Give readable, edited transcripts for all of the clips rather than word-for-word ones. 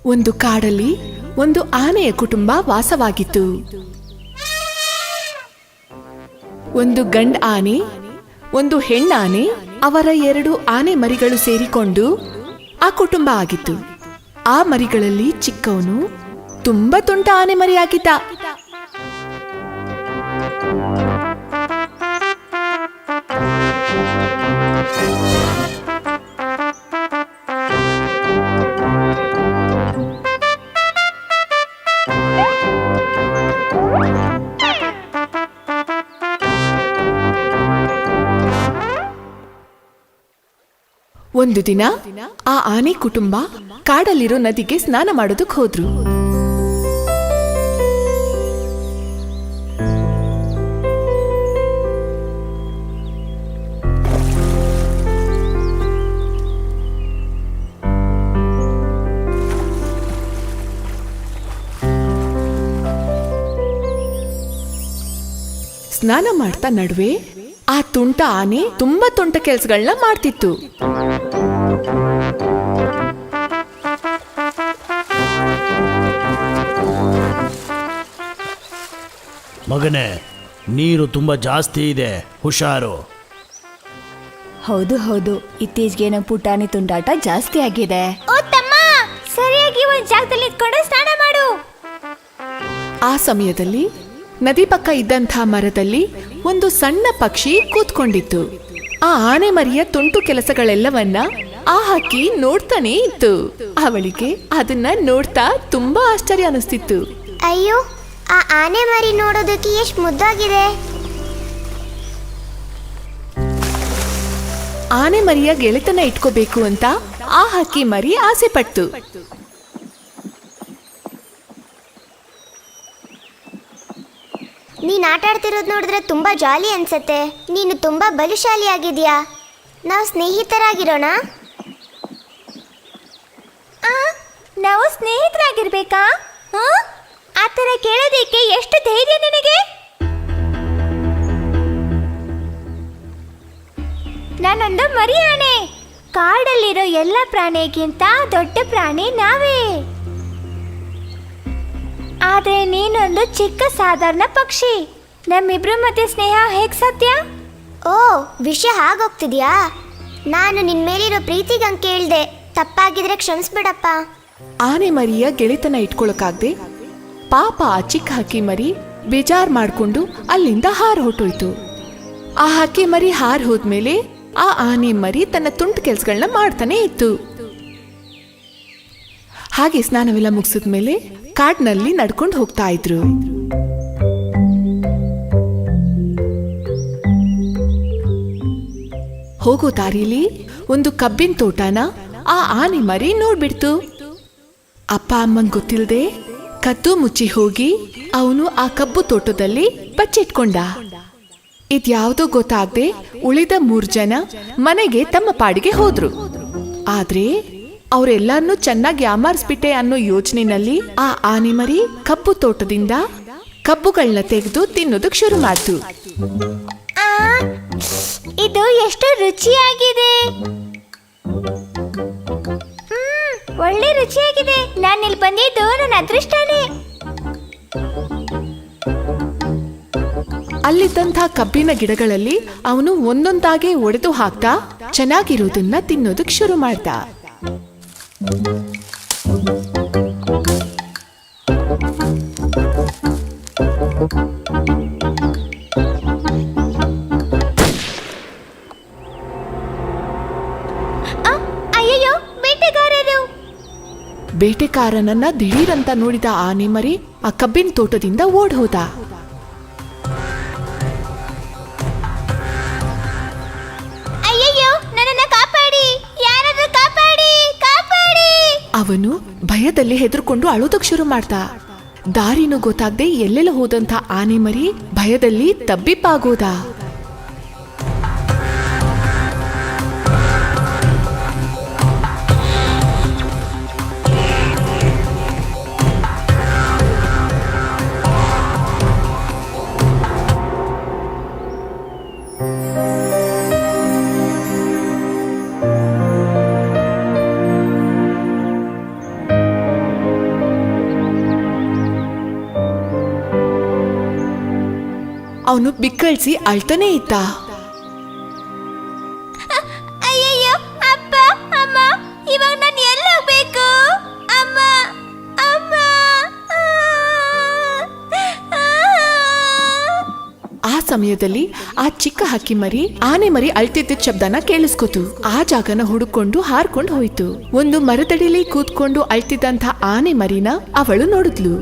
ಒಂದು ಕಾಡಲ್ಲಿ ಒಂದು ಆನೆಯ ಕುಟುಂಬ ವಾಸವಾಗಿತ್ತು. ಒಂದು ಗಂಡ ಆನೆ, ಒಂದು ಹೆಣ್ಣಾನೆ, ಅವರ 2 ಆನೆ ಮರಿಗಳು ಸೇರಿಕೊಂಡು ಆ ಕುಟುಂಬ ಆಗಿತ್ತು. ಆ ಮರಿಗಳಲ್ಲಿ ಚಿಕ್ಕವನು ತುಂಬಾ ತುಂಟ ಆನೆ ಮರಿಯಾಗಿದ್ದ. ಒಂದು ದಿನ ಆ ಆನೆ ಕುಟುಂಬ ಕಾಡಲ್ಲಿರೋ ನದಿಗೆ ಸ್ನಾನ ಮಾಡೋದಕ್ಕೆ ಹೋದ್ರು. ಸ್ನಾನ ಮಾಡ್ತಾ ನಡುವೆ ಆ ತುಂಟ ಆನೆ ತುಂಬಾ ತುಂಟ ಕೆಲಸಗಳನ್ನ ಮಾಡ್ತಿತ್ತು. ಮಗನೇ, ನೀರು ತುಂಬಾ ಜಾಸ್ತಿ ಇದೆ, ಹುಷಾರು. ಹೌದು ಹೌದು, ಇತ್ತೀಚೆಗೆ ನಮ್ಮ ಪುಟಾಣಿ ತುಂಟಾಟ ಜಾಸ್ತಿ ಆಗಿದೆ. ಓ ತಮ್ಮ, ಸರಿಯಾಗಿ ಒಂದ್ ಜಾಗದಲ್ಲಿ ಇಟ್ಕೊಂಡು ಸ್ನಾನ ಮಾಡು. ಆ ಸಮಯದಲ್ಲಿ ನದಿ ಪಕ್ಕ ಇದ್ದಂಥ ಮರದಲ್ಲಿ ಒಂದು ಸಣ್ಣ ಪಕ್ಷಿ ಕೂತ್ಕೊಂಡಿತ್ತು. ಆ ಆನೆ ಮರಿಯ ತುಂಟು ಕೆಲಸಗಳೆಲ್ಲವನ್ನ ಆ ಹಕ್ಕಿ ನೋಡ್ತಾನೆ ಇತ್ತು. ಅವಳಿಗೆ ಅದನ್ನ ನೋಡ್ತಾ ತುಂಬಾ ಆಶ್ಚರ್ಯ ಅನಿಸ್ತಿತ್ತು. ಅಯ್ಯೋ, ಆ ಆನೆ ಮರಿ ನೋಡೋದಕ್ಕೆ ಎಷ್ಟು ಮುದ್ದಾಗಿದೆ. ಆನೆ ಮರಿಯ ಗೆಳೆತನ ಇಟ್ಕೋಬೇಕು ಅಂತ ಆ ಹಕ್ಕಿ ಮರಿ ಆಸೆ ಪಟ್ಟು. ನೀನ್ ಆಟ ಆಡ್ತಿರೋದು ನೋಡಿದ್ರೆ ತುಂಬಾ ಜಾಲಿ ಅನ್ಸತ್ತೆ. ನೀನು ತುಂಬಾ ಬಲಶಾಲಿ ಆಗಿದ್ಯಾ. ನಾವು ಸ್ನೇಹಿತರಾಗಿರೋಣ. ನಾವು ಸ್ನೇಹಿತರಾಗಿರ್ಬೇಕಾ? ಆ ಥರ ಕೇಳೋದಕ್ಕೆ ಎಷ್ಟು ಧೈರ್ಯ ನಿನಗೆ? ನಾನೊಂದು ಮರಿ ಆನೆ. ಕಾಡಲ್ಲಿರೋ ಎಲ್ಲ ಪ್ರಾಣಿಗಿಂತ ದೊಡ್ಡ ಪ್ರಾಣಿ ನಾವೇ. ಆದ್ರೆ ನೀನೊಂದು ಚಿಕ್ಕ ಸಾಧಾರಣ ಪಕ್ಷಿ. ನಮ್ಮಿಬ್ರು ಮಧ್ಯೆ ಸ್ನೇಹ ಹೇಗ್ ಸಾಧ್ಯ? ಓ, ವಿಷಯ ಹಾಗೋಗ್ತಿದ್ಯಾ? ನಾನು ನಿನ್ ಮೇಲಿರೋ ಪ್ರೀತಿಗೆ ಹಂಗೆ ಕೇಳ್ದೆ. ತಪ್ಪಾಗಿದ್ರೆ ಕ್ಷಮಿಸ್ಬಿಡಪ್ಪ. ಆನೆ ಮರಿಯ ಗೆಳೆತನ ಇಟ್ಕೊಳಕಾಗ್ದೆ ಪಾಪ ಆ ಚಿಕ್ಕ ಹಕ್ಕಿ ಮರಿ ಬೇಜಾರ್ ಮಾಡ್ಕೊಂಡು ಅಲ್ಲಿಂದ ಹಾರ್ ಹೊಟ್ಟೋಯ್ತು. ಆ ಹಕ್ಕಿ ಮರಿ ಹಾರ್ ಹೋದ್ಮೇಲೆ ಆ ಆನೆ ಮರಿ ತನ್ನ ತುಂಟು ಕೆಲ್ಸಗಳನ್ನ ಮಾಡ್ತಾನೆ ಇತ್ತು. ಹಾಗೆ ಸ್ನಾನವೆಲ್ಲ ಮುಗಿಸಿದ್ಮೇಲೆ ಕಾಡ್ನಲ್ಲಿ ನಡ್ಕೊಂಡು ಹೋಗ್ತಾ ಇದ್ರು. ಹೋಗೋ ದಾರಿಲಿ ಒಂದು ಕಬ್ಬಿನ ತೋಟನ ಆ ಆನೆ ಮರಿ ನೋಡ್ಬಿಡ್ತು. ಅಪ್ಪ ಅಮ್ಮಂಗ್ ಗೊತ್ತಿಲ್ದೆ ಕದ್ದು ಮುಚ್ಚಿ ಹೋಗಿ ಅವನು ಆ ಕಬ್ಬು ತೋಟದಲ್ಲಿ ಬಚ್ಚಿಟ್ಕೊಂಡ. ಇದ್ಯಾವುದೋ ಗೊತ್ತಾಗ್ದೆ ಉಳಿದ 3 ಜನ ಮನೆಗೆ ತಮ್ಮ ಪಾಡಿಗೆ ಹೋದ್ರು. ಆದ್ರೆ ಅವರೆಲ್ಲರನ್ನೂ ಚೆನ್ನಾಗಿ ಯಾಮಾರಿಸ್ಬಿಟ್ಟೆ ಅನ್ನೋ ಯೋಚನೆನಲ್ಲಿ ಆ ಆನೆ ಮರಿ ಕಬ್ಬು ತೋಟದಿಂದ ಕಬ್ಬುಗಳನ್ನ ತೆಗೆದು ತಿನ್ನೋದಕ್ ಶುರು ಮಾಡ್ತು. ಇದು ಎಷ್ಟು ರುಚಿಯಾಗಿದೆ. ಒಳ್ಳೆ ರುಚಿಯಾಗಿದೆ. ನಾನು ಇಲ್ಲಿ ಬಂದಿದ್ದು ನನ್ನ ಅದೃಷ್ಟನೇ. ಅಲ್ಲಿದ್ದಂಥ ಕಬ್ಬಿನ ಗಿಡಗಳಲ್ಲಿ ಅವನು ಒಂದೊಂದಾಗೆ ಒಡೆದು ಹಾಕ್ತಾ ಚೆನ್ನಾಗಿರೋದನ್ನ ತಿನ್ನೋದಕ್ ಶುರು ಮಾಡ್ದ. ಅಯ್ಯಯ್ಯೋ, ಬೇಟೆಗಾರರು! ಬೇಟೆಕಾರನನ್ನ ದಿಢೀರಂತ ನೋಡಿದ ಆನೆ ಮರಿ ಆ ಕಬ್ಬಿನ ತೋಟದಿಂದ ಓಡ್ ಹೋದ. ಅಯ್ಯಯ್ಯೋ, ನನ್ನನ್ನ ಕಾಪಾಡಿ! ಯಾರಾದ್ರೂ ಕಾಪಾಡಿ! ಕಾಪಾಡಿ! ಅವನು ಭಯದಲ್ಲಿ ಹೆದರ್ಕೊಂಡು ಅಳೋದಕ್ ಶುರು ಮಾಡ್ದ. ದಾರಿನೂ ಗೊತ್ತಾಗ್ದೆ ಎಲ್ಲೆಲ್ಲ ಹೋದಂಥ ಆನೆ ಮರಿ ಭಯದಲ್ಲಿ ತಬ್ಬಿಬ್ಬಾಗೋದ. ಅವನು ಬಿಕ್ಕಳಿಸಿ ಅಳ್ತಾನೇ ಇದ್ದ. ಅಯ್ಯಯ್ಯೋ ಅಪ್ಪ ಅಮ್ಮ, ಇವಾಗ ನಾನು ಎಲ್ಲಿ ಹೋಗ್ಬೇಕು? ಅಮ್ಮ ಅಮ್ಮ. ಆ ಸಮಯದಲ್ಲಿ ಆ ಚಿಕ್ಕ ಹಕ್ಕಿ ಮರಿ ಆನೆ ಮರಿ ಅಳ್ತಿದ್ದ ಶಬ್ದನ ಕೇಳಿಸ್ಕೊತು. ಆ ಜಾಗನ ಹುಡುಕೊಂಡು ಹಾರ್ಕೊಂಡು ಹೋಯ್ತು. ಒಂದು ಮರದಡಿಲಿ ಕೂತ್ಕೊಂಡು ಅಳ್ತಿದ್ದಂಥ ಆನೆ ಮರಿನ ಅವಳು ನೋಡಿದ್ಲು.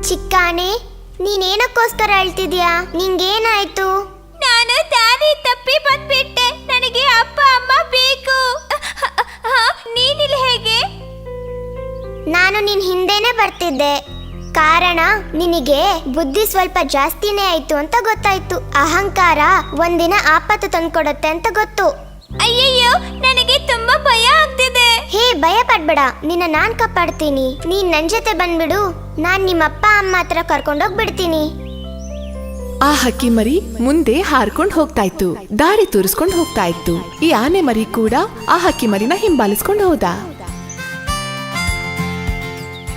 ಚಿಕ್ಕಾನೆ, ನೀನೇನಕ್ಕೋಸ್ಕರ ಅಳ್ತಿದ್ಯಾ? ನಿಂಗೇನಾಯ್ತು? ನಾನು ದಾರಿ ತಪ್ಪಿ ಬಂದ್ಬಿಟ್ಟೆ. ನನಗೆ ಅಪ್ಪ ಅಮ್ಮ ಬೇಕು. ನೀನಿಲ್ಲಿ ಹೇಗೆ? ನಾನು ನಿನ್ ಹಿಂದೆನೆ ಬರ್ತಿದ್ದೆ. ಕಾರಣ ನಿನಗೆ ಬುದ್ಧಿ ಸ್ವಲ್ಪ ಜಾಸ್ತಿನೇ ಆಯ್ತು ಅಂತ ಗೊತ್ತಾಯ್ತು. ಅಹಂಕಾರ ಒಂದಿನ ಆಪತ್ತು ತಂದ್ಕೊಡತ್ತೆ ಅಂತ ಗೊತ್ತು. ಅಯ್ಯಯ್ಯೋ, ನನಗೆ ತುಂಬಾ ಭಯ ಆಗ್ತಿದೆ. ಹೇ, ಭಯ ಪಡ್ಬೇಡ, ನಿನ್ನ ನಾನ್ ಕಾಪಾಡ್ತೀನಿ. ನೀನ್ ನನ್ ಜೊತೆ ಬಂದ್ಬಿಡು. ನಾನ್ ನಿಮ್ಮಪ್ಪ ಅಮ್ಮ ಹತ್ರ ಕರ್ಕೊಂಡೋಗ್ಬಿಡ್ತೀನಿ. ಆ ಹಕ್ಕಿ ಮರಿ ಮುಂದೆ ಹಾರ್ಕೊಂಡು ಹೋಗ್ತಾ ಇತ್ತು, ದಾರಿ ತೋರಿಸ್ಕೊಂಡು ಹೋಗ್ತಾ ಇತ್ತು. ಈ ಆನೆ ಮರಿ ಕೂಡ ಆ ಹಕ್ಕಿ ಮರಿನ ಹಿಂಬಾಲಿಸ್ಕೊಂಡು ಹೋದ.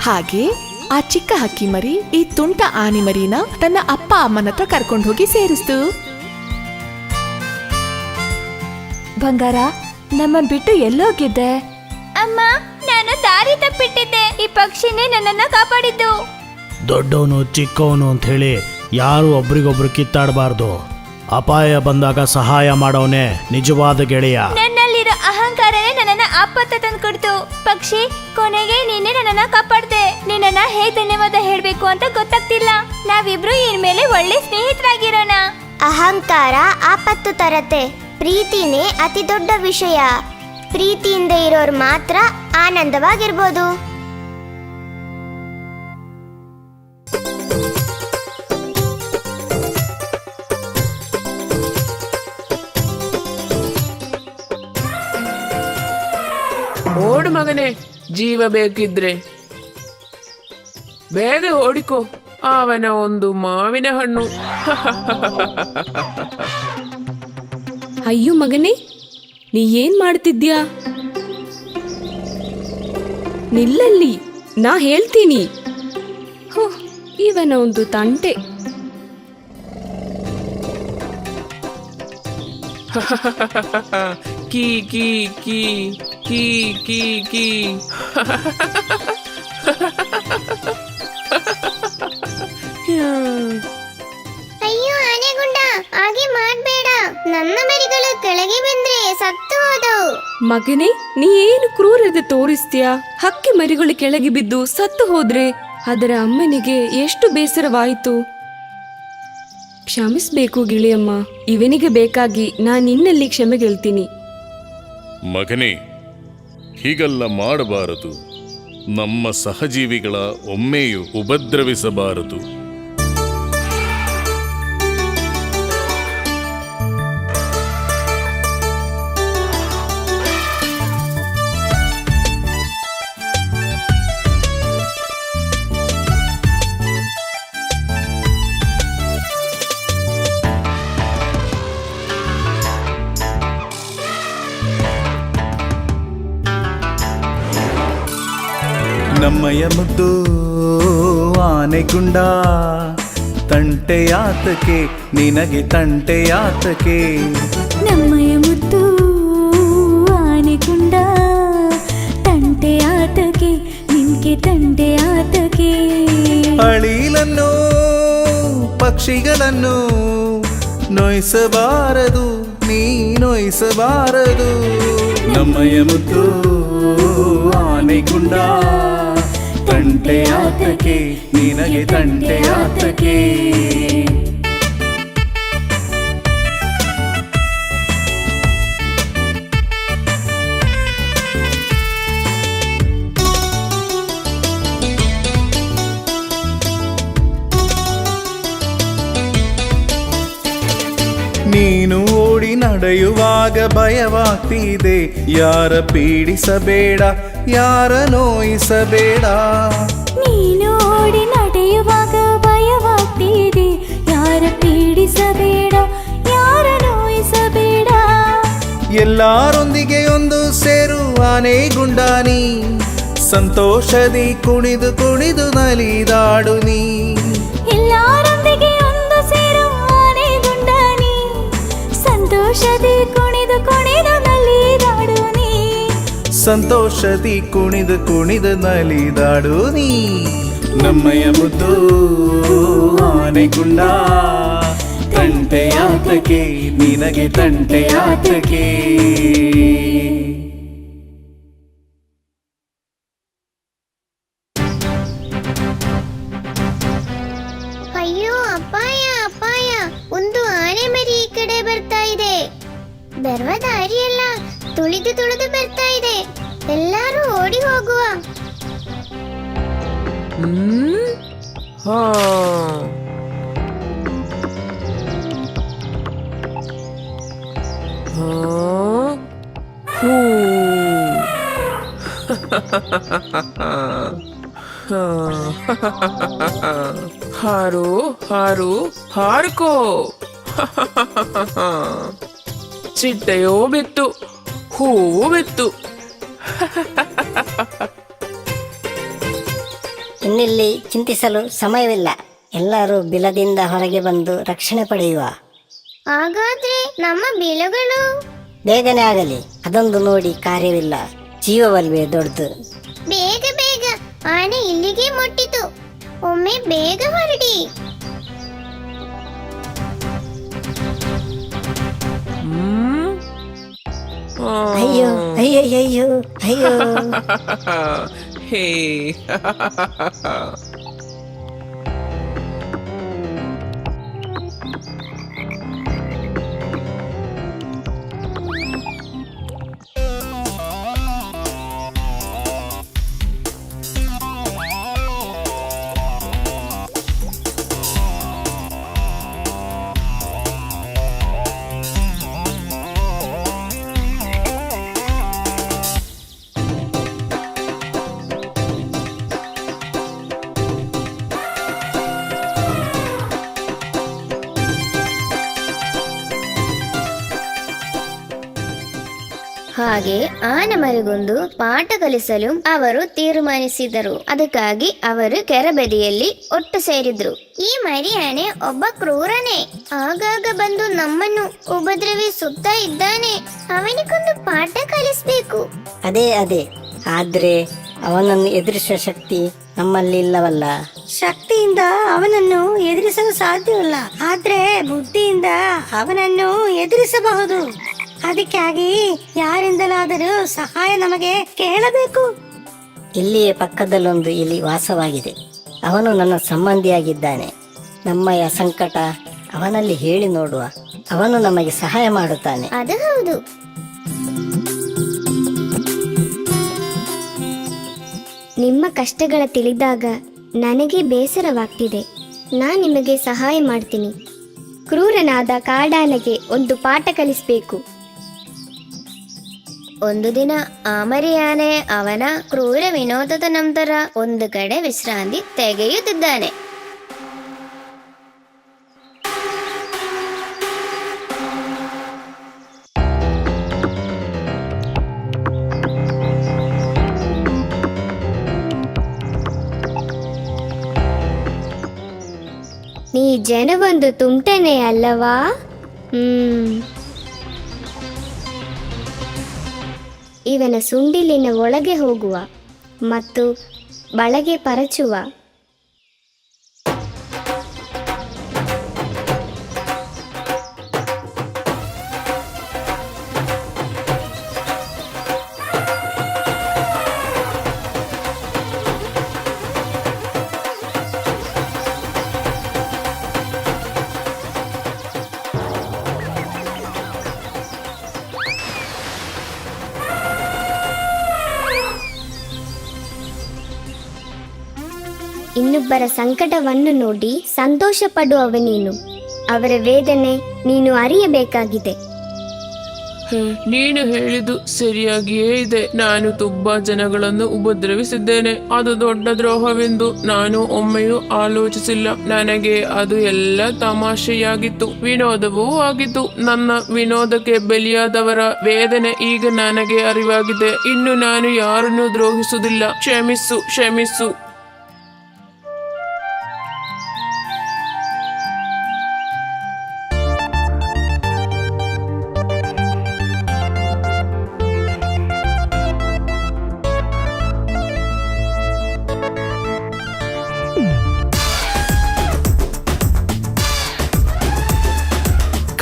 ಹಾಗೆ ಆ ಚಿಕ್ಕ ಹಕ್ಕಿ ಮರಿ ಈ ತುಂಟ ಆನೆ ಮರಿನ ತನ್ನ ಅಪ್ಪ ಅಮ್ಮನ ಹತ್ರ ಕರ್ಕೊಂಡು ಹೋಗಿ ಸೇರಿಸ್ತು. ಬಂಗಾರ, ನಮ್ಮನ್ ಬಿಟ್ಟು ಎಲ್ಲೋಗಿದ್ದೆ? ಅಮ್ಮ, ನಾನು ದಾರಿ ತಪ್ಪಿಟ್ಟಿದ್ದೆ. ಈ ಪಕ್ಷಿನೇ ನನ್ನನ್ನ ಕಾಪಾಡಿದ್ದು. ದೊಡ್ಡವನು ಚಿಕ್ಕವನು ಅಂತ ಹೇಳಿ ಯಾರು ಒಬ್ರಿಗೊಬ್ರು ಕಿತ್ತಾಡಬಾರ್ದು. ಅಪಾಯ ಬಂದಾಗ ಸಹಾಯ ಮಾಡೋನೆ ನಿಜವಾದ ಗೆಳೆಯ. ನನ್ನಲ್ಲಿರೋ ಅಹಂಕಾರನೇ ನನ್ನನ್ನ ಆಪತ್ತು ತಂದ್ಕೊಡ್ತು. ಪಕ್ಷಿ, ಕೊನೆಗೆ ನೀನೇ ನನ್ನನ್ನ ಕಾಪಾಡ್ದೆ. ನಿನ್ನನ್ನ ಹೇಗ್ ಧನ್ಯವಾದ ಹೇಳ್ಬೇಕು ಅಂತ ಗೊತ್ತಾಗ್ತಿಲ್ಲ. ನಾವಿಬ್ರು ಇನ್ಮೇಲೆ ಒಳ್ಳೆ ಸ್ನೇಹಿತರಾಗಿರೋಣ. ಅಹಂಕಾರ ಆಪತ್ತು ತರತ್ತೆ. ಪ್ರೀತಿನೇ ಅತಿ ದೊಡ್ಡ ವಿಷಯ. ಪ್ರೀತಿಯಿಂದ ಇರೋರು ಮಾತ್ರ ಆನಂದವಾಗಿರ್ಬೋದು. ಓಡು ಮಗನೇ, ಜೀವ ಬೇಕಿದ್ರೆ ಬೇಗ ಓಡಿಕೋ. ಅವನ ಒಂದು ಮಾವಿನ ಹಣ್ಣು. ಅಯ್ಯೋ ಮಗನೇ, ನೀ ಏನ್ ಮಾಡ್ತಿದ್ಯಾ? ನಿಲ್ಲಲ್ಲಿ, ನಾ ಹೇಳ್ತೀನಿ. ಹೋ, ಇವನ ಒಂದು ತಂಟೆ. ಕೀ ಕೀ ಕೀ ಕೀ ಕೀ ಕೀ. ಅಯ್ಯೋ ಆನೆಗುಂಡ, ಹಾಗೆ ಮಾಡ್ಬೇಡ. ನನ್ನ ಮರಿಗಳು ಕೆಳಗೆ ಬಂದ್ರೆ ಸತ್ತು ಹೋದವು. ಮಗನೇ, ನೀ ಏನು ಕ್ರೂರತೆ ತೋರಿಸ್ತೀಯಾ? ಹಕ್ಕಿ ಮರಿಗಳು ಕೆಳಗೆ ಬಿದ್ದು ಸತ್ತು ಹೋದ್ರೆ ಅದರ ಅಮ್ಮನಿಗೆ ಎಷ್ಟು ಬೇಸರವಾಯಿತು. ಕ್ಷಮಿಸ್ಬೇಕು ಗಿಳಿಯಮ್ಮ. ಇವನಿಗೆ ಬೇಕಾಗಿ ನಾನು ನಿನ್ನಲ್ಲಿ ಕ್ಷಮೆ ಗೆಲ್ತೀನಿ. ಮಗನೇ, ಹೀಗೆಲ್ಲ ಮಾಡಬಾರದು. ನಮ್ಮ ಸಹಜೀವಿಗಳ ಒಮ್ಮೆಯೂ ಉಪದ್ರವಿಸಬಾರದು. ನಮ್ಮಯ ಮುದ್ದು ಆನೆಗುಂಡ, ತಂಟೆಯಾತಕೆ ನಿನಗೆ ತಂಟೆಯಾತಕೆ? ನಮ್ಮಯ ಮುದ್ದು ಆನೆಗುಂಡ, ತಂಟೆಯಾತಕೆ ನಿನ್ಗೆ ತಂಟೆಯಾತಕೆ? ಅಳಿಲನ್ನು ಪಕ್ಷಿಗಳನ್ನು ನೋಯಿಸಬಾರದು, ನೀ ನೋಯಿಸಬಾರದು. ನಮ್ಮಯ ಮುದ್ದು ಆನೆಗುಂಡ, ತಂಟೆಯಾತಕೆ ನಿನಗೆ ತಂಟೆಯಾತಕೆ? ನೀನು ಓಡಿ ನಡೆಯುವಾಗ ಭಯವಾಗ್ತಿದೆ. ಯಾರ ಪೀಡಿಸಬೇಡ, ಯಾರ ನೋಯಿಸಬೇಡ. ನೀನು ಓಡಿ ನಡೆಯುವಾಗ ಭಯವಾಗ್ತಿದೆ. ಯಾರ ಪೀಡಿಸಬೇಡ, ಯಾರ ನೋಯಿಸಬೇಡ. ಎಲ್ಲರೊಂದಿಗೆ ಒಂದು ಸೇರು ಆನೆಗುಂಡಾನಿ, ಸಂತೋಷದಿ ಕುಣಿದು ಕುಣಿದು ನಲಿದಾಡು ನೀ. ಎಲ್ಲರೊಂದಿಗೆ ಒಂದು ಸೇರು ಸಂತೋಷದಿ ಕುಣಿದು ಕುಣಿದು ನಲಿದಾಡು ನೀ. ಸಂತೋಷದಿ ಕುಣಿದು ಕುಣಿದು ನಲಿದಾಡು ನೀ. ನಮ್ಮಯ್ಯ ಮುದ್ದು ಆನೆಗುಂಡ, ತಂಟೆಯಾತಕೆ ನಿನಗೆ ತಂಟೆಯಾತಕೆ. ಅಯ್ಯೋ ಅಪಾಯ ಅಪಾಯ, ಒಂದು ಆನೆ ಮರಿ ಈ ಕಡೆ ಬರ್ತಾ ಇದೆ. ಬರುವ ದಾರಿಯೆಲ್ಲ ತುಳಿದು ತುಳಿದು ಬರ್ತಾ ಇದೆ. ಎಲ್ಲರೂ ಓಡಿ ಹೋಗುವ. ಹಾ ಹೂ. ಹಾರು ಹಾರು ಹಾರ್ಕೋ. ಚಿಟ್ಟೆಯೋ ಬಿತ್ತು, ಹೂವು ಬಿತ್ತು. ಇನ್ನಿಲ್ಲಿ ಚಿಂತಿಸಲು ಸಮಯವಿಲ್ಲ. ಎಲ್ಲರೂ ಬಿಲದಿಂದ ಹೊರಗೆ ಬಂದು ರಕ್ಷಣೆ ಪಡೆಯುವ. ಹಾಗಾದ್ರೆ ನಮ್ಮ ಬಿಲಗಳು? ಬೇಗನೆ ಆಗಲಿ, ಅದೊಂದು ನೋಡಿ ಕಾರ್ಯವಿಲ್ಲ. ಜೀವವಲ್ವೇ ದೊಡ್ಡದು. ಬೇಗ ಬೇಗ, ಆನೆ ಇಲ್ಲಿಗೆ ಮುಟ್ಟಿತು. ಒಮ್ಮೆ ಬೇಗ ಹೊರಡಿ. ಅಯ್ಯೋ ಅಯ್ಯೋ ಅಯ್ಯೋ ಅಯ್ಯೋ. ಹೇ ಹಾಗೆ ಆನೆ ಮರಿಗೊಂದು ಪಾಠ ಕಲಿಸಲು ಅವರು ತೀರ್ಮಾನಿಸಿದರು. ಅದಕ್ಕಾಗಿ ಅವರು ಕೆರೆಬದಿಯಲ್ಲಿ ಒಟ್ಟು ಸೇರಿದ್ರು. ಈ ಮರಿ ಆನೆ ಒಬ್ಬ ಕ್ರೂರನೇ. ಆಗಾಗ ಬಂದು ನಮ್ಮನ್ನು ಉಪದ್ರವಿಸುತ್ತಾ ಇದ್ದಾನೆ. ಅವನಿಗೊಂದು ಪಾಠ ಕಲಿಸ್ಬೇಕು. ಅದೇ ಅದೇ, ಆದ್ರೆ ಅವನನ್ನು ಎದುರಿಸುವ ಶಕ್ತಿ ನಮ್ಮಲ್ಲಿ ಇಲ್ಲವಲ್ಲ. ಶಕ್ತಿಯಿಂದ ಅವನನ್ನು ಎದುರಿಸಲು ಸಾಧ್ಯವಿಲ್ಲ, ಆದ್ರೆ ಬುದ್ಧಿಯಿಂದ ಅವನನ್ನು ಎದುರಿಸಬಹುದು. ಅದಕ್ಕಾಗಿ ಯಾರಿಂದಲಾದರೂ ಸಹಾಯ ನಮಗೆ ಕೇಳಬೇಕು. ಇಲ್ಲಿಯೇ ಪಕ್ಕದಲ್ಲೊಂದು ಇಲಿ ವಾಸವಾಗಿದೆ. ಅವನು ನನ್ನ ಸಂಬಂಧಿಯಾಗಿದ್ದಾನೆ. ನಮ್ಮಯ ಸಂಕಟ ಅವನಲ್ಲಿ ಹೇಳಿ ನೋಡುವ. ಅವನು ನಮಗೆ ಸಹಾಯ ಮಾಡುತ್ತಾನೆ. ಅದು ಹೌದು. ನಿಮ್ಮ ಕಷ್ಟಗಳ ತಿಳಿದಾಗ ನನಗೆ ಬೇಸರವಾಗ್ತಿದೆ. ನಾನು ನಿಮಗೆ ಸಹಾಯ ಮಾಡ್ತೀನಿ. ಕ್ರೂರನಾದ ಕಾಡಾನೆಗೆ ಒಂದು ಪಾಠ ಕಲಿಸ್ಬೇಕು. ಒಂದು ದಿನ ಆ ಮರಿ ಆನೆ ಅವನ ಕ್ರೂರ ವಿನೋದದ ನಂತರ ಒಂದು ಕಡೆ ವಿಶ್ರಾಂತಿ ತೆಗೆಯುತ್ತಿದ್ದಾನೆ. ನೀ ಜನವೊಂದು ತುಂಟನೆ ಅಲ್ಲವಾ? ಇವನ ಸುಂಡಿಲಿನ ಒಳಗೆ ಹೋಗುವ ಮತ್ತು ಬಳಗೆ ಪರಚುವ. ಇನ್ನೊಬ್ಬರ ಸಂಕಟವನ್ನು ನೋಡಿ ಸಂತೋಷ ಪಡುವವ ನೀನು. ಅವರ ವೇದನೆ ನೀನು ಅರಿಯಬೇಕಾಗಿದೆ. ನೀನು ಹೇಳಿದ್ದು ಸರಿಯಾಗಿಯೇ ಇದೆ. ನಾನು ತುಂಬಾ ಜನಗಳನ್ನು ಉಪದ್ರವಿಸಿದ್ದೇನೆ. ಅದು ದೊಡ್ಡ ದ್ರೋಹವೆಂದು ನಾನು ಒಮ್ಮೆಯೂ ಆಲೋಚಿಸಿಲ್ಲ. ನನಗೆ ಅದು ಎಲ್ಲ ತಮಾಷೆಯಾಗಿತ್ತು, ವಿನೋದವೂ ಆಗಿತ್ತು. ನನ್ನ ವಿನೋದಕ್ಕೆ ಬಲಿಯಾದವರ ವೇದನೆ ಈಗ ನನಗೆ ಅರಿವಾಗಿದೆ. ಇನ್ನು ನಾನು ಯಾರನ್ನೂ ದ್ರೋಹಿಸುವುದಿಲ್ಲ. ಕ್ಷಮಿಸು ಕ್ಷಮಿಸು.